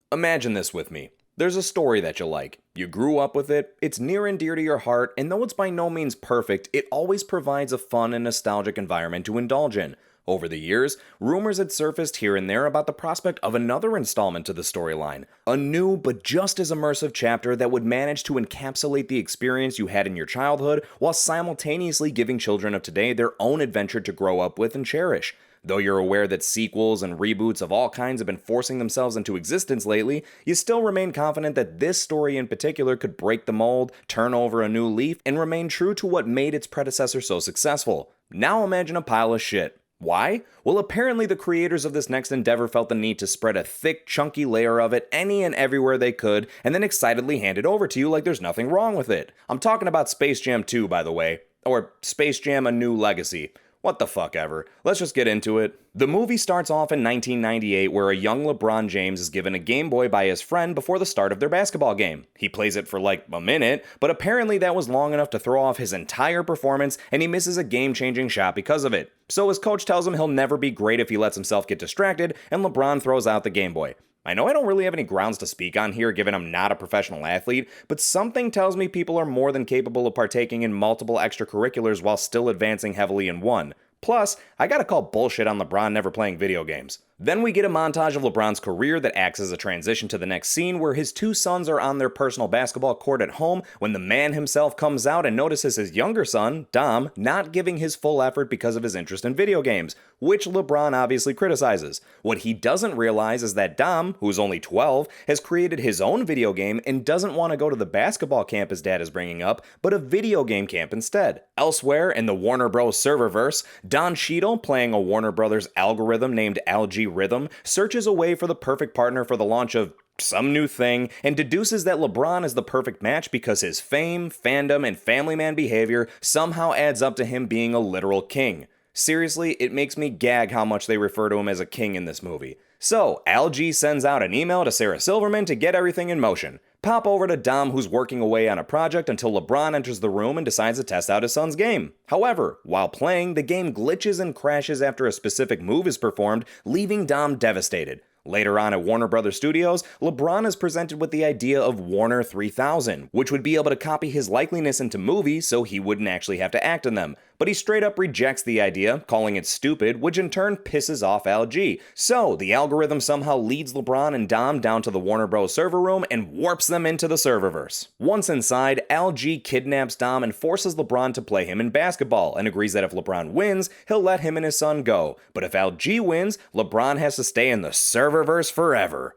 Imagine this with me. There's a story that you like. You grew up with it, it's near and dear to your heart, and though it's by no means perfect, it always provides a fun and nostalgic environment to indulge in. Over the years, rumors had surfaced here and there about the prospect of another installment to the storyline. A new but just as immersive chapter that would manage to encapsulate the experience you had in your childhood while simultaneously giving children of today their own adventure to grow up with and cherish. Though you're aware that sequels and reboots of all kinds have been forcing themselves into existence lately, you still remain confident that this story in particular could break the mold, turn over a new leaf, and remain true to what made its predecessor so successful. Now imagine a pile of shit. Why? Well, apparently the creators of this next endeavor felt the need to spread a thick, chunky layer of it any and everywhere they could, and then excitedly hand it over to you like there's nothing wrong with it. I'm talking about Space Jam 2, by the way. Or Space Jam: A New Legacy. What the fuck ever. Let's just get into it. The movie starts off in 1998 where a young LeBron James is given a Game Boy by his friend before the start of their basketball game. He plays it for like a minute, but apparently that was long enough to throw off his entire performance and he misses a game-changing shot because of it. So his coach tells him he'll never be great if he lets himself get distracted, and LeBron throws out the Game Boy. I know I don't really have any grounds to speak on here given I'm not a professional athlete, but something tells me people are more than capable of partaking in multiple extracurriculars while still advancing heavily in one. Plus, I gotta call bullshit on LeBron never playing video games. Then we get a montage of LeBron's career that acts as a transition to the next scene where his two sons are on their personal basketball court at home when the man himself comes out and notices his younger son, Dom, not giving his full effort because of his interest in video games, which LeBron obviously criticizes. What he doesn't realize is that Dom, who's only 12, has created his own video game and doesn't want to go to the basketball camp his dad is bringing up, but a video game camp instead. Elsewhere in the Warner Bros. Serververse, Don Cheadle, playing a Warner Brothers algorithm named Algae Rhythm, searches a way for the perfect partner for the launch of some new thing and deduces that LeBron is the perfect match because his fame, fandom, and family man behavior somehow adds up to him being a literal king. Seriously, it makes me gag how much they refer to him as a king in this movie. So, Al-G sends out an email to Sarah Silverman to get everything in motion. Pop over to Dom, who's working away on a project until LeBron enters the room and decides to test out his son's game. However, while playing, the game glitches and crashes after a specific move is performed, leaving Dom devastated. Later on at Warner Brothers Studios, LeBron is presented with the idea of Warner 3000, which would be able to copy his likeliness into movies so he wouldn't actually have to act in them. But he straight up rejects the idea, calling it stupid, which in turn pisses off Al-G. So, the algorithm somehow leads LeBron and Dom down to the Warner Bros. Server room and warps them into the serververse. Once inside, Al-G kidnaps Dom and forces LeBron to play him in basketball, and agrees that if LeBron wins, he'll let him and his son go. But if Al-G wins, LeBron has to stay in the serververse forever.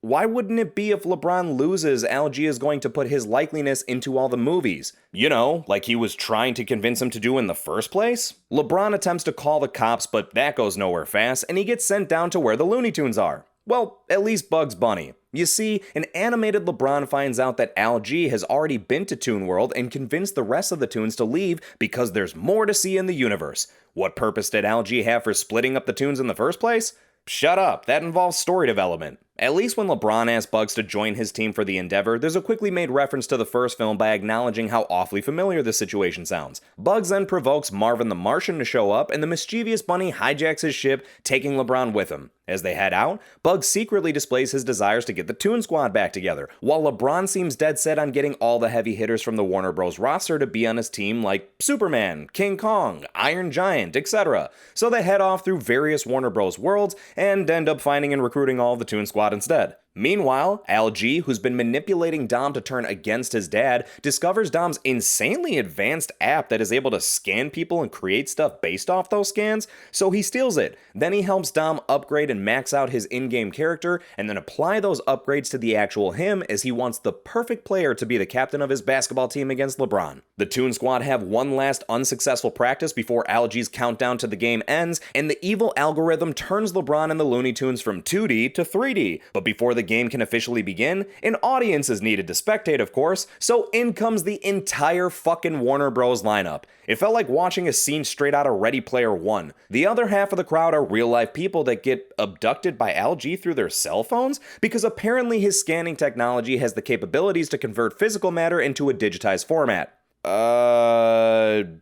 Why wouldn't it be if LeBron loses, Al-G is going to put his likeliness into all the movies? You know, like he was trying to convince him to do in the first place? LeBron attempts to call the cops, but that goes nowhere fast, and he gets sent down to where the Looney Tunes are. Well, at least Bugs Bunny. You see, an animated LeBron finds out that Al-G has already been to Toon World and convinced the rest of the Toons to leave because there's more to see in the universe. What purpose did Al-G have for splitting up the Toons in the first place? Shut up, that involves story development. At least when LeBron asks Bugs to join his team for the endeavor, there's a quickly made reference to the first film by acknowledging how awfully familiar this situation sounds. Bugs then provokes Marvin the Martian to show up, and the mischievous bunny hijacks his ship, taking LeBron with him. As they head out, Bugs secretly displays his desires to get the Toon Squad back together, while LeBron seems dead set on getting all the heavy hitters from the Warner Bros. Roster to be on his team like Superman, King Kong, Iron Giant, etc. So they head off through various Warner Bros. Worlds and end up finding and recruiting all of the Toon Squad instead. Meanwhile, Al-G, who's been manipulating Dom to turn against his dad, discovers Dom's insanely advanced app that is able to scan people and create stuff based off those scans, so he steals it. Then he helps Dom upgrade and max out his in-game character, and then apply those upgrades to the actual him as he wants the perfect player to be the captain of his basketball team against LeBron. The Toon Squad have one last unsuccessful practice before Al-G's countdown to the game ends, and the evil algorithm turns LeBron and the Looney Tunes from 2D to 3D. But before the game can officially begin, an audience is needed to spectate, of course, so in comes the entire fucking Warner Bros. Lineup. It felt like watching a scene straight out of Ready Player One. The other half of the crowd are real-life people that get abducted by Al-G through their cell phones, because apparently his scanning technology has the capabilities to convert physical matter into a digitized format.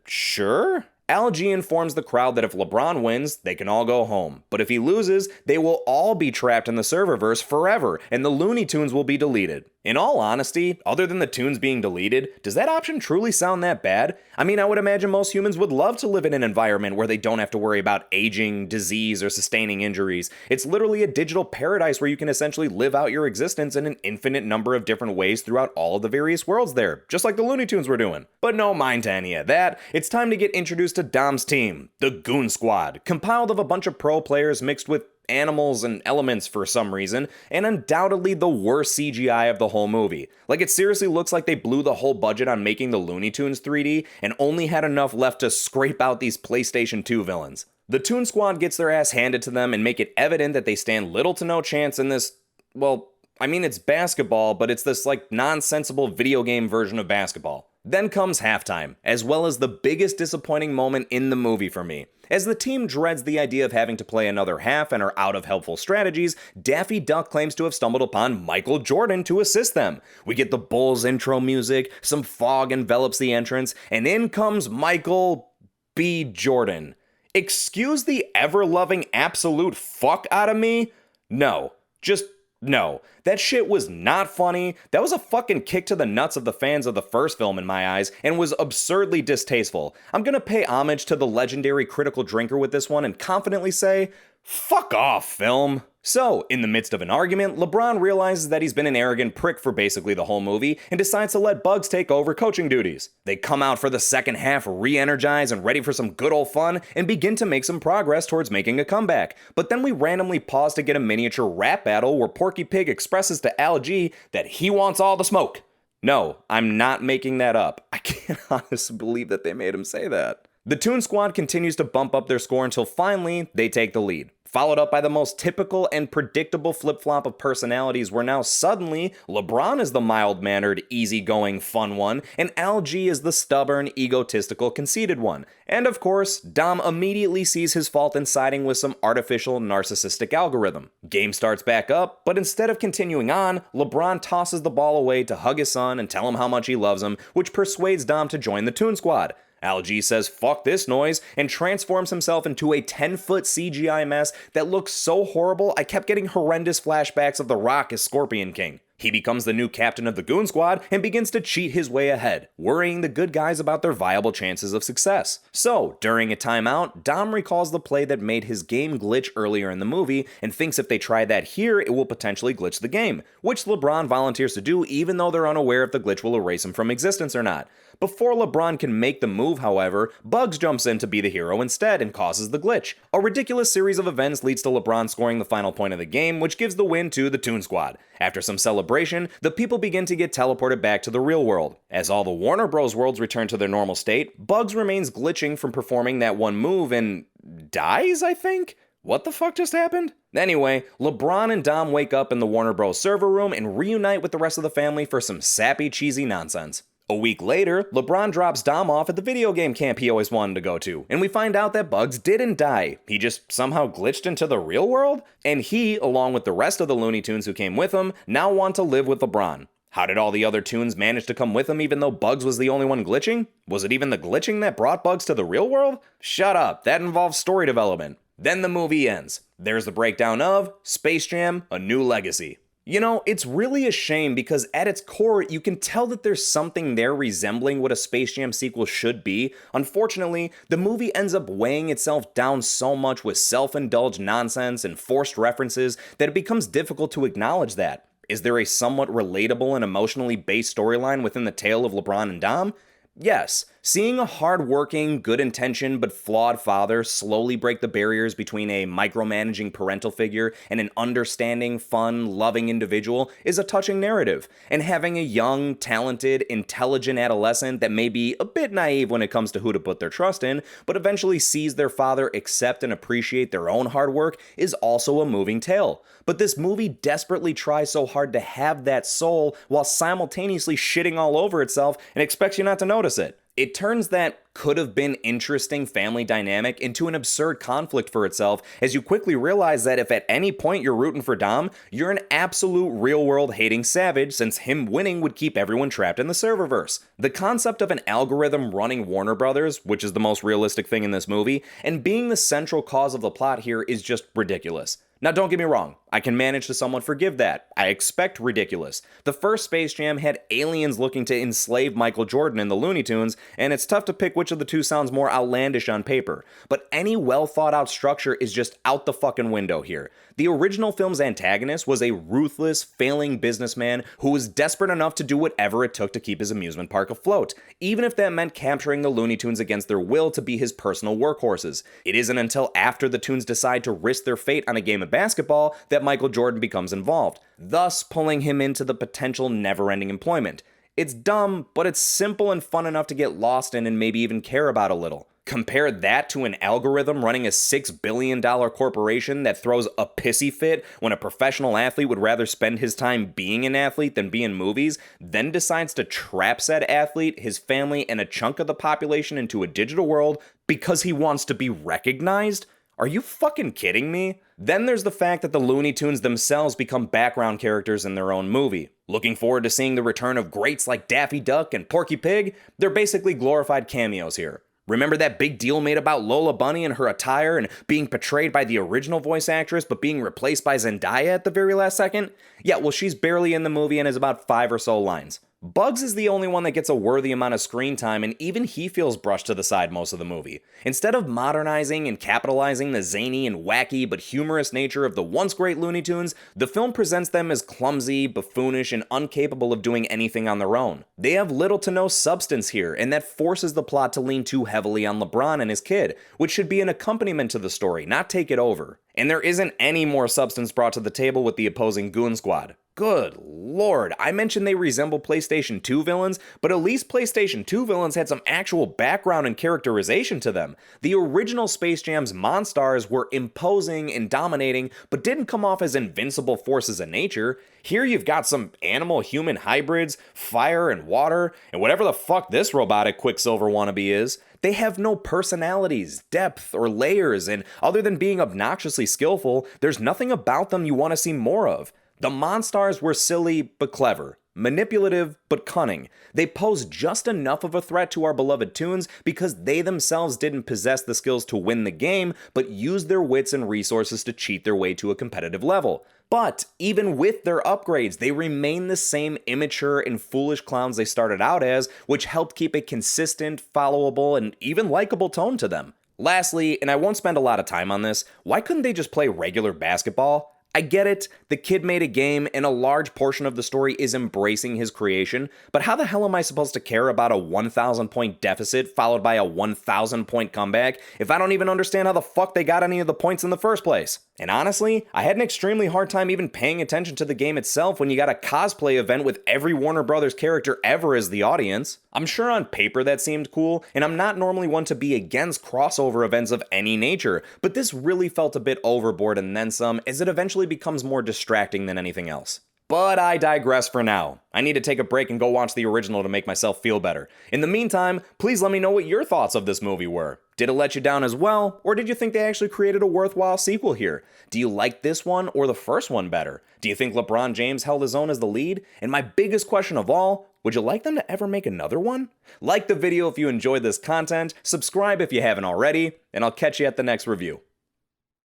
Sure? LG informs the crowd that if LeBron wins, they can all go home. But if he loses, they will all be trapped in the serververse forever, and the Looney Tunes will be deleted. In all honesty, other than the tunes being deleted, does that option truly sound that bad? I mean, I would imagine most humans would love to live in an environment where they don't have to worry about aging, disease, or sustaining injuries. It's literally a digital paradise where you can essentially live out your existence in an infinite number of different ways throughout all of the various worlds there, just like the Looney Tunes were doing. But no mind to any of that, it's time to get introduced to Dom's team, the Goon Squad, compiled of a bunch of pro players mixed with animals and elements for some reason, and undoubtedly the worst CGI of the whole movie. Like, it seriously looks like they blew the whole budget on making the Looney Tunes 3D and only had enough left to scrape out these PlayStation 2 villains. The Toon Squad gets their ass handed to them and make it evident that they stand little to no chance in this, well, I mean, it's basketball, but it's this, like, nonsensical video game version of basketball. Then comes halftime, as well as the biggest disappointing moment in the movie for me. As the team dreads the idea of having to play another half and are out of helpful strategies, Daffy Duck claims to have stumbled upon Michael Jordan to assist them. We get the Bulls intro music, some fog envelops the entrance, and in comes Michael B. Jordan. Excuse the ever-loving absolute fuck out of me? No. Just no. That shit was not funny. That was a fucking kick to the nuts of the fans of the first film in my eyes, and was absurdly distasteful. I'm gonna pay homage to the legendary critical drinker with this one and confidently say, fuck off, film. So, in the midst of an argument, LeBron realizes that he's been an arrogant prick for basically the whole movie and decides to let Bugs take over coaching duties. They come out for the second half re-energized and ready for some good old fun and begin to make some progress towards making a comeback. But then we randomly pause to get a miniature rap battle where Porky Pig expresses to Al G that he wants all the smoke. No, I'm not making that up. I can't honestly believe that they made him say that. The Toon Squad continues to bump up their score until finally they take the lead. Followed up by the most typical and predictable flip-flop of personalities where now suddenly LeBron is the mild-mannered, easygoing, fun one, and Al G is the stubborn, egotistical, conceited one. And of course, Dom immediately sees his fault in siding with some artificial, narcissistic algorithm. Game starts back up, but instead of continuing on, LeBron tosses the ball away to hug his son and tell him how much he loves him, which persuades Dom to join the Toon Squad. Al G says fuck this noise and transforms himself into a 10-foot CGI mess that looks so horrible I kept getting horrendous flashbacks of The Rock as Scorpion King. He becomes the new captain of the Goon Squad and begins to cheat his way ahead, worrying the good guys about their viable chances of success. So, during a timeout, Dom recalls the play that made his game glitch earlier in the movie and thinks if they try that here, it will potentially glitch the game, which LeBron volunteers to do even though they're unaware if the glitch will erase him from existence or not. Before LeBron can make the move, however, Bugs jumps in to be the hero instead and causes the glitch. A ridiculous series of events leads to LeBron scoring the final point of the game, which gives the win to the Toon Squad. After some celebration, the people begin to get teleported back to the real world. As all the Warner Bros. Worlds return to their normal state, Bugs remains glitching from performing that one move and dies, I think? What the fuck just happened? Anyway, LeBron and Dom wake up in the Warner Bros. Server room and reunite with the rest of the family for some sappy, cheesy nonsense. A week later, LeBron drops Dom off at the video game camp he always wanted to go to, and we find out that Bugs didn't die. He just somehow glitched into the real world? And he, along with the rest of the Looney Tunes who came with him, now want to live with LeBron. How did all the other Tunes manage to come with him even though Bugs was the only one glitching? Was it even the glitching that brought Bugs to the real world? Shut up, that involves story development. Then the movie ends. There's the breakdown of Space Jam: A New Legacy. You know, it's really a shame because at its core, you can tell that there's something there resembling what a Space Jam sequel should be. Unfortunately, the movie ends up weighing itself down so much with self-indulged nonsense and forced references that it becomes difficult to acknowledge that. Is there a somewhat relatable and emotionally based storyline within the tale of LeBron and Dom? Yes, seeing a hard-working, good-intentioned, but flawed father slowly break the barriers between a micromanaging parental figure and an understanding, fun, loving individual is a touching narrative, and having a young, talented, intelligent adolescent that may be a bit naive when it comes to who to put their trust in, but eventually sees their father accept and appreciate their own hard work is also a moving tale. But this movie desperately tries so hard to have that soul while simultaneously shitting all over itself and expects you not to notice it. It turns that could have been interesting family dynamic into an absurd conflict for itself, as you quickly realize that if at any point you're rooting for Dom, you're an absolute real-world hating savage, since him winning would keep everyone trapped in the serververse. The concept of an algorithm running Warner Brothers, which is the most realistic thing in this movie, and being the central cause of the plot here is just ridiculous. Now don't get me wrong, I can manage to somewhat forgive that. I expect ridiculous. The first Space Jam had aliens looking to enslave Michael Jordan in the Looney Tunes, and it's tough to pick which of the two sounds more outlandish on paper. But any well thought out structure is just out the fucking window here. The original film's antagonist was a ruthless, failing businessman who was desperate enough to do whatever it took to keep his amusement park afloat, even if that meant capturing the Looney Tunes against their will to be his personal workhorses. It isn't until after the Tunes decide to risk their fate on a game of basketball that Michael Jordan becomes involved, thus pulling him into the potential never-ending employment. It's dumb, but it's simple and fun enough to get lost in and maybe even care about a little. Compare that to an algorithm running a $6 billion corporation that throws a pissy fit when a professional athlete would rather spend his time being an athlete than be in movies, then decides to trap said athlete, his family, and a chunk of the population into a digital world because he wants to be recognized? Are you fucking kidding me? Then there's the fact that the Looney Tunes themselves become background characters in their own movie. Looking forward to seeing the return of greats like Daffy Duck and Porky Pig? They're basically glorified cameos here. Remember that big deal made about Lola Bunny and her attire and being portrayed by the original voice actress but being replaced by Zendaya at the very last second? Yeah, well, she's barely in the movie and has about 5 or so lines. Bugs is the only one that gets a worthy amount of screen time, and even he feels brushed to the side most of the movie. Instead of modernizing and capitalizing the zany and wacky but humorous nature of the once great Looney Tunes, the film presents them as clumsy, buffoonish, and incapable of doing anything on their own. They have little to no substance here, and that forces the plot to lean too heavily on LeBron and his kid, which should be an accompaniment to the story, not take it over. And there isn't any more substance brought to the table with the opposing Goon Squad. Good lord, I mentioned they resemble PlayStation 2 villains, but at least PlayStation 2 villains had some actual background and characterization to them. The original Space Jam's Monstars were imposing and dominating, but didn't come off as invincible forces of nature. Here you've got some animal-human hybrids, fire and water, and whatever the fuck this robotic Quicksilver wannabe is. They have no personalities, depth, or layers, and other than being obnoxiously skillful, there's nothing about them you want to see more of. The Monstars were silly but clever, manipulative but cunning. They posed just enough of a threat to our beloved Toons because they themselves didn't possess the skills to win the game, but used their wits and resources to cheat their way to a competitive level. But even with their upgrades, they remain the same immature and foolish clowns they started out as, which helped keep a consistent, followable, and even likable tone to them. Lastly, and I won't spend a lot of time on this, why couldn't they just play regular basketball? I get it, the kid made a game and a large portion of the story is embracing his creation, but how the hell am I supposed to care about a 1,000 point deficit followed by a 1,000 point comeback if I don't even understand how the fuck they got any of the points in the first place? And honestly, I had an extremely hard time even paying attention to the game itself when you got a cosplay event with every Warner Brothers character ever as the audience. I'm sure on paper that seemed cool, and I'm not normally one to be against crossover events of any nature, but this really felt a bit overboard and then some, as it eventually becomes more distracting than anything else. But I digress for now. I need to take a break and go watch the original to make myself feel better. In the meantime, please let me know what your thoughts of this movie were. Did it let you down as well, or did you think they actually created a worthwhile sequel here? Do you like this one or the first one better? Do you think LeBron James held his own as the lead? And my biggest question of all, would you like them to ever make another one? Like the video if you enjoyed this content, subscribe if you haven't already, and I'll catch you at the next review.